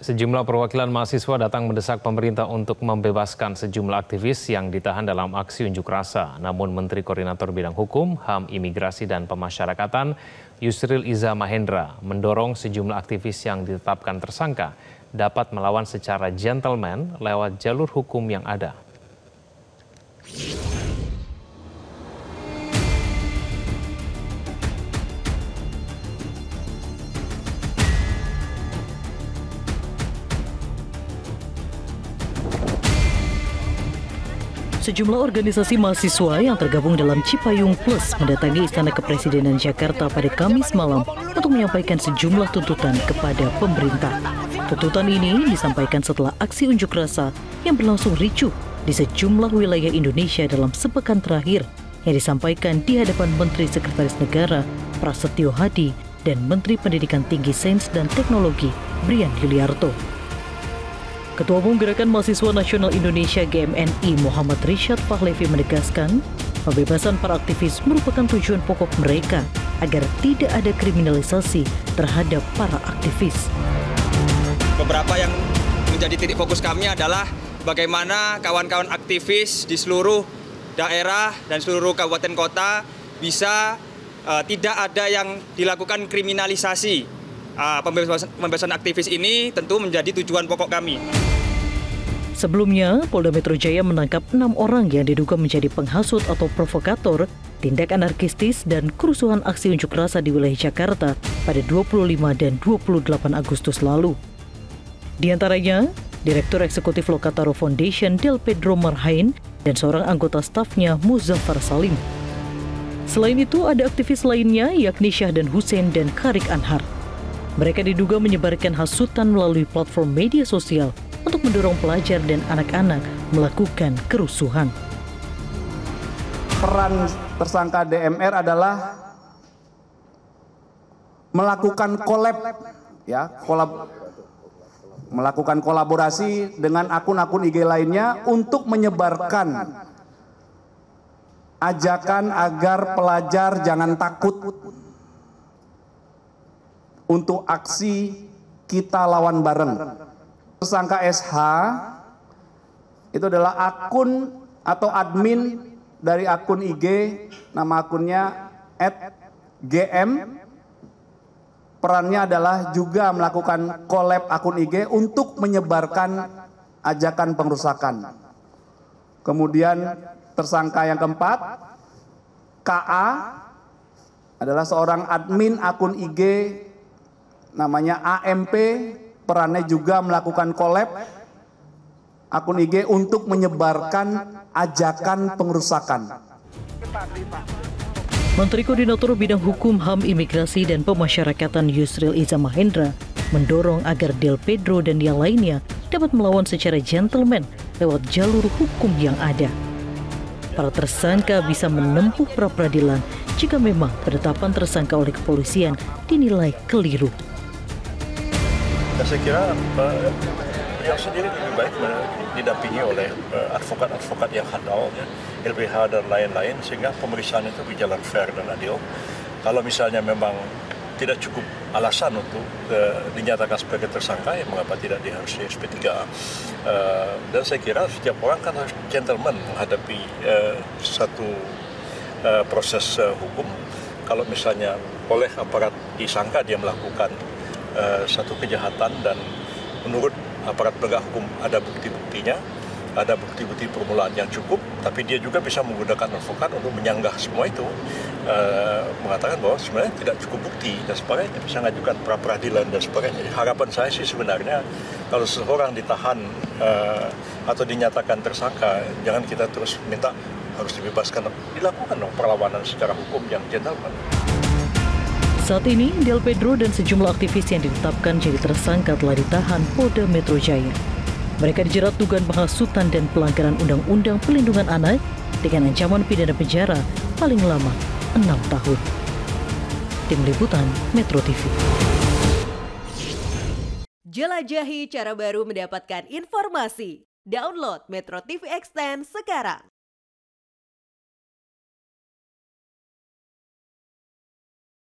Sejumlah perwakilan mahasiswa datang mendesak pemerintah untuk membebaskan sejumlah aktivis yang ditahan dalam aksi unjuk rasa. Namun Menteri Koordinator Bidang Hukum, HAM, Imigrasi, dan Pemasyarakatan Yusril Iza Mahendra mendorong sejumlah aktivis yang ditetapkan tersangka dapat melawan secara gentleman lewat jalur hukum yang ada. Sejumlah organisasi mahasiswa yang tergabung dalam Cipayung Plus mendatangi Istana Kepresidenan Jakarta pada Kamis malam untuk menyampaikan sejumlah tuntutan kepada pemerintah. Tuntutan ini disampaikan setelah aksi unjuk rasa yang berlangsung ricuh di sejumlah wilayah Indonesia dalam sepekan terakhir yang disampaikan di hadapan Menteri Sekretaris Negara Prasetyo Hadi dan Menteri Pendidikan Tinggi Sains dan Teknologi Brian Yuliarto. Ketua Umum Gerakan Mahasiswa Nasional Indonesia GMNI Muhammad Rishad Fahlevi menegaskan, pembebasan para aktivis merupakan tujuan pokok mereka agar tidak ada kriminalisasi terhadap para aktivis. Beberapa yang menjadi titik fokus kami adalah bagaimana kawan-kawan aktivis di seluruh daerah dan seluruh kabupaten kota bisa tidak ada yang dilakukan kriminalisasi. Pembebasan aktivis ini tentu menjadi tujuan pokok kami. Sebelumnya, Polda Metro Jaya menangkap 6 orang yang diduga menjadi penghasut atau provokator tindak anarkistis dan kerusuhan aksi unjuk rasa di wilayah Jakarta pada 25 dan 28 Agustus lalu. Di antaranya, Direktur Eksekutif Lokataro Foundation Del Pedro Marhain dan seorang anggota stafnya Muzaffar Salim. Selain itu, ada aktivis lainnya yakni Syahdan Hussein dan Karik Anhar. Mereka diduga menyebarkan hasutan melalui platform media sosial untuk mendorong pelajar dan anak-anak melakukan kerusuhan. Peran tersangka DMR adalah melakukan melakukan kolaborasi dengan akun-akun IG lainnya untuk menyebarkan ajakan agar pelajar jangan takut untuk aksi kita lawan bareng. Tersangka SH itu adalah akun atau admin dari akun IG, nama akunnya @gm. Perannya adalah juga melakukan collab akun IG untuk menyebarkan ajakan pengerusakan. Kemudian tersangka yang keempat, KA, adalah seorang admin akun IG namanya AMP, perannya juga melakukan collab akun IG untuk menyebarkan ajakan pengerusakan. Menteri Koordinator Bidang Hukum, HAM, Imigrasi, dan Pemasyarakatan Yusril Iza Mahendra mendorong agar Del Pedro dan yang lainnya dapat melawan secara gentleman lewat jalur hukum yang ada. Para tersangka bisa menempuh pra-peradilan jika memang penetapan tersangka oleh kepolisian dinilai keliru. Saya kira beliau sendiri lebih baik didampingi oleh advokat-advokat yang handal, ya, LBH dan lain-lain, sehingga pemeriksaan itu berjalan fair dan adil. Kalau misalnya memang tidak cukup alasan untuk dinyatakan sebagai tersangka, ya mengapa tidak diharuskan SP3. Dan saya kira setiap orang kan harus gentleman menghadapi satu proses hukum. Kalau misalnya oleh aparat disangka dia melakukan satu kejahatan dan menurut aparat penegak hukum ada bukti-buktinya, ada bukti-bukti permulaan yang cukup, tapi dia juga bisa menggunakan advokat untuk menyanggah semua itu, mengatakan bahwa sebenarnya tidak cukup bukti dan sebagainya, bisa mengajukan pra-peradilan dan sebagainya. Harapan saya sih sebenarnya kalau seseorang ditahan atau dinyatakan tersangka, jangan kita terus minta harus dibebaskan, dilakukan dong perlawanan secara hukum yang gentleman. Saat ini, Del Pedro dan sejumlah aktivis yang ditetapkan jadi tersangka telah ditahan Polda Metro Jaya. Mereka dijerat dugaan penghasutan dan pelanggaran Undang-Undang Perlindungan Anak dengan ancaman pidana penjara paling lama 6 tahun. Tim Liputan Metro TV. Jelajahi cara baru mendapatkan informasi. Download Metro TV Extend sekarang.